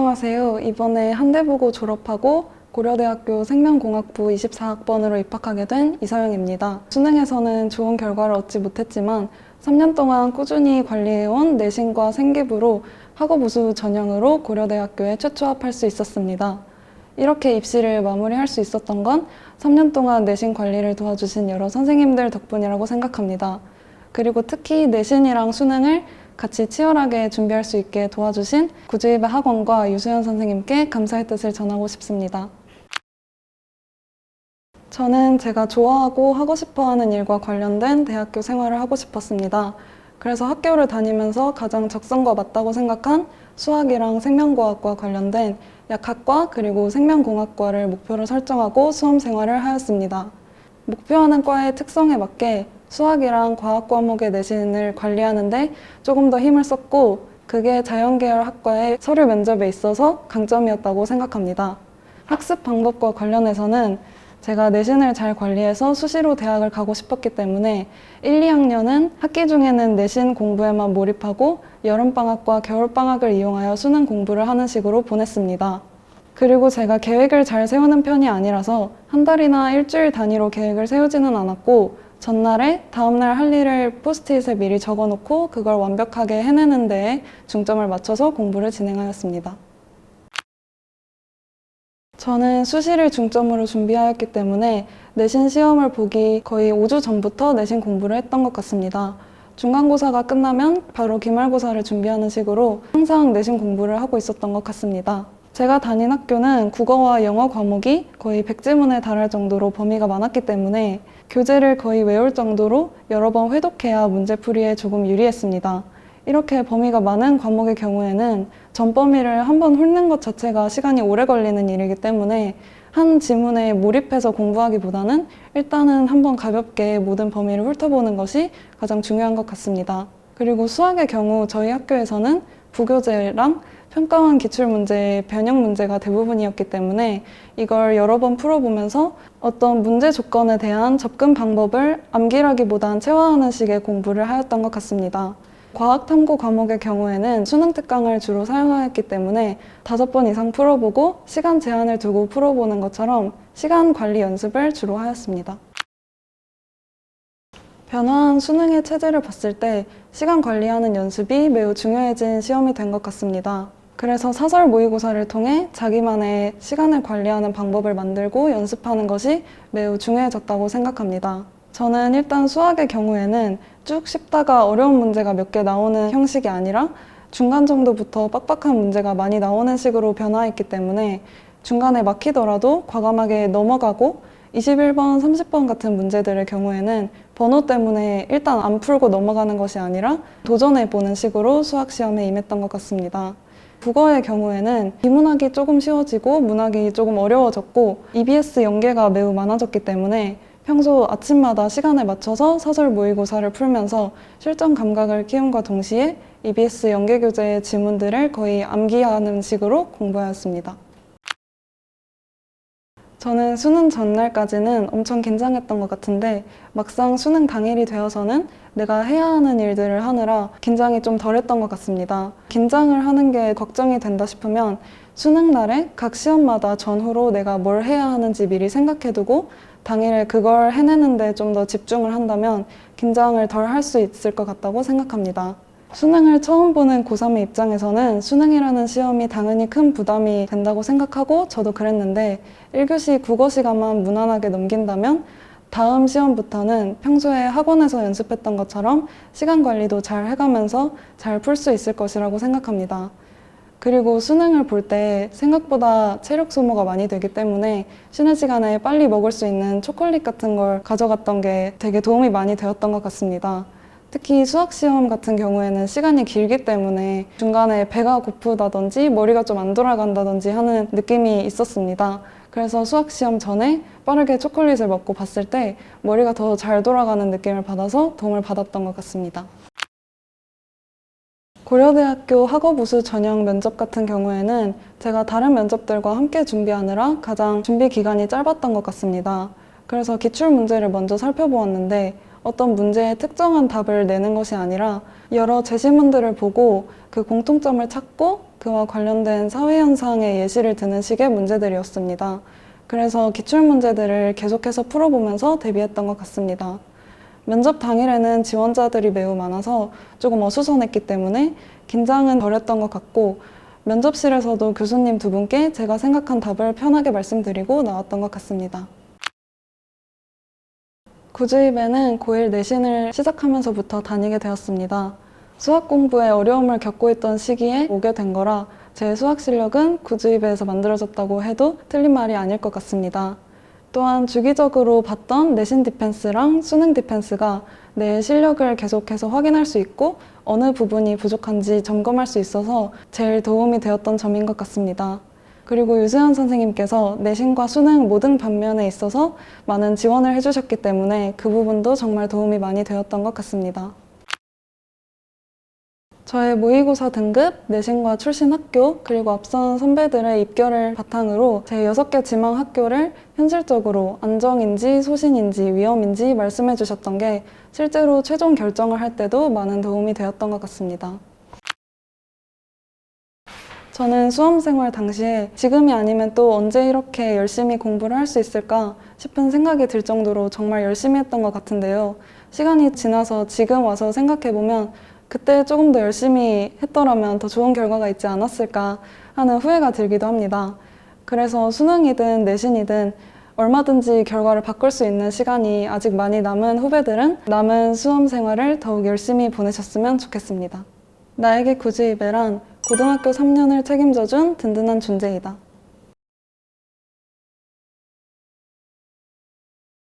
안녕하세요. 이번에 한대보고 졸업하고 고려대학교 생명공학부 24학번으로 입학하게 된 이서영입니다. 수능에서는 좋은 결과를 얻지 못했지만 3년 동안 꾸준히 관리해온 내신과 생기부로 학업 우수 전형으로 고려대학교에 최초합할 수 있었습니다. 이렇게 입시를 마무리할 수 있었던 건 3년 동안 내신 관리를 도와주신 여러 선생님들 덕분이라고 생각합니다. 그리고 특히 내신이랑 수능을 같이 치열하게 준비할 수 있게 도와주신 구주입의 학원과 유수연 선생님께 감사의 뜻을 전하고 싶습니다. 저는 제가 좋아하고 하고 싶어하는 일과 관련된 대학교 생활을 하고 싶었습니다. 그래서 학교를 다니면서 가장 적성과 맞다고 생각한 수학이랑 생명과학과 관련된 약학과 그리고 생명공학과를 목표로 설정하고 수험 생활을 하였습니다. 목표하는 과의 특성에 맞게 수학이랑 과학 과목의 내신을 관리하는데 조금 더 힘을 썼고 그게 자연계열 학과의 서류 면접에 있어서 강점이었다고 생각합니다. 학습 방법과 관련해서는 제가 내신을 잘 관리해서 수시로 대학을 가고 싶었기 때문에 1, 2학년은 학기 중에는 내신 공부에만 몰입하고 여름방학과 겨울방학을 이용하여 수능 공부를 하는 식으로 보냈습니다. 그리고 제가 계획을 잘 세우는 편이 아니라서 한 달이나 일주일 단위로 계획을 세우지는 않았고 전날에 다음날 할 일을 포스트잇에 미리 적어놓고 그걸 완벽하게 해내는 데에 중점을 맞춰서 공부를 진행하였습니다. 저는 수시를 중점으로 준비하였기 때문에 내신 시험을 보기 거의 5주 전부터 내신 공부를 했던 것 같습니다. 중간고사가 끝나면 바로 기말고사를 준비하는 식으로 항상 내신 공부를 하고 있었던 것 같습니다. 제가 다닌 학교는 국어와 영어 과목이 거의 100지문에 달할 정도로 범위가 많았기 때문에 교재를 거의 외울 정도로 여러 번 회독해야 문제풀이에 조금 유리했습니다. 이렇게 범위가 많은 과목의 경우에는 전 범위를 한번 훑는 것 자체가 시간이 오래 걸리는 일이기 때문에 한 지문에 몰입해서 공부하기보다는 일단은 한번 가볍게 모든 범위를 훑어보는 것이 가장 중요한 것 같습니다. 그리고 수학의 경우 저희 학교에서는 부교재랑 평가원 기출문제의 변형 문제가 대부분이었기 때문에 이걸 여러 번 풀어보면서 어떤 문제 조건에 대한 접근 방법을 암기라기보단 체화하는 식의 공부를 하였던 것 같습니다. 과학탐구 과목의 경우에는 수능 특강을 주로 사용하였기 때문에 5번 이상 풀어보고 시간 제한을 두고 풀어보는 것처럼 시간 관리 연습을 주로 하였습니다. 변화한 수능의 체제를 봤을 때 시간 관리하는 연습이 매우 중요해진 시험이 된 것 같습니다. 그래서 사설 모의고사를 통해 자기만의 시간을 관리하는 방법을 만들고 연습하는 것이 매우 중요해졌다고 생각합니다. 저는 일단 수학의 경우에는 쭉 쉽다가 어려운 문제가 몇 개 나오는 형식이 아니라 중간 정도부터 빡빡한 문제가 많이 나오는 식으로 변화했기 때문에 중간에 막히더라도 과감하게 넘어가고 21번, 30번 같은 문제들의 경우에는 번호 때문에 일단 안 풀고 넘어가는 것이 아니라 도전해보는 식으로 수학 시험에 임했던 것 같습니다. 국어의 경우에는 비문학이 조금 쉬워지고 문학이 조금 어려워졌고 EBS 연계가 매우 많아졌기 때문에 평소 아침마다 시간을 맞춰서 사설 모의고사를 풀면서 실전 감각을 키움과 동시에 EBS 연계 교재의 지문들을 거의 암기하는 식으로 공부하였습니다. 저는 수능 전날까지는 엄청 긴장했던 것 같은데 막상 수능 당일이 되어서는 내가 해야 하는 일들을 하느라 긴장이 좀 덜했던 것 같습니다. 긴장을 하는 게 걱정이 된다 싶으면 수능 날에 각 시험마다 전후로 내가 뭘 해야 하는지 미리 생각해두고 당일에 그걸 해내는데 좀 더 집중을 한다면 긴장을 덜 할 수 있을 것 같다고 생각합니다. 수능을 처음 보는 고3의 입장에서는 수능이라는 시험이 당연히 큰 부담이 된다고 생각하고 저도 그랬는데 1교시 국어 시간만 무난하게 넘긴다면 다음 시험부터는 평소에 학원에서 연습했던 것처럼 시간 관리도 잘 해가면서 잘 풀 수 있을 것이라고 생각합니다. 그리고 수능을 볼 때 생각보다 체력 소모가 많이 되기 때문에 쉬는 시간에 빨리 먹을 수 있는 초콜릿 같은 걸 가져갔던 게 되게 도움이 많이 되었던 것 같습니다. 특히 수학시험 같은 경우에는 시간이 길기 때문에 중간에 배가 고프다든지 머리가 좀 안 돌아간다든지 하는 느낌이 있었습니다. 그래서 수학시험 전에 빠르게 초콜릿을 먹고 봤을 때 머리가 더 잘 돌아가는 느낌을 받아서 도움을 받았던 것 같습니다. 고려대학교 학업우수 전형 면접 같은 경우에는 제가 다른 면접들과 함께 준비하느라 가장 준비 기간이 짧았던 것 같습니다. 그래서 기출문제를 먼저 살펴보았는데 어떤 문제에 특정한 답을 내는 것이 아니라 여러 제시문들을 보고 그 공통점을 찾고 그와 관련된 사회현상의 예시를 드는 식의 문제들이었습니다. 그래서 기출문제들을 계속해서 풀어보면서 대비했던 것 같습니다. 면접 당일에는 지원자들이 매우 많아서 조금 어수선했기 때문에 긴장은 덜했던 것 같고, 면접실에서도 교수님 두 분께 제가 생각한 답을 편하게 말씀드리고 나왔던 것 같습니다. 구주입에는 고1 내신을 시작하면서부터 다니게 되었습니다. 수학 공부에 어려움을 겪고 있던 시기에 오게 된 거라 제 수학 실력은 구주입에서 만들어졌다고 해도 틀린 말이 아닐 것 같습니다. 또한 주기적으로 봤던 내신 디펜스랑 수능 디펜스가 내 실력을 계속해서 확인할 수 있고 어느 부분이 부족한지 점검할 수 있어서 제일 도움이 되었던 점인 것 같습니다. 그리고 유수연 선생님께서 내신과 수능 모든 반면에 있어서 많은 지원을 해주셨기 때문에 그 부분도 정말 도움이 많이 되었던 것 같습니다. 저의 모의고사 등급, 내신과 출신 학교, 그리고 앞선 선배들의 입결을 바탕으로 제 6개 지망 학교를 현실적으로 안정인지 소신인지 위험인지 말씀해 주셨던 게 실제로 최종 결정을 할 때도 많은 도움이 되었던 것 같습니다. 저는 수험생활 당시에 지금이 아니면 또 언제 이렇게 열심히 공부를 할 수 있을까 싶은 생각이 들 정도로 정말 열심히 했던 것 같은데요. 시간이 지나서 지금 와서 생각해보면 그때 조금 더 열심히 했더라면 더 좋은 결과가 있지 않았을까 하는 후회가 들기도 합니다. 그래서 수능이든 내신이든 얼마든지 결과를 바꿀 수 있는 시간이 아직 많이 남은 후배들은 남은 수험 생활을 더욱 열심히 보내셨으면 좋겠습니다. 나에게 구주이베란 고등학교 3년을 책임져준 든든한 존재이다.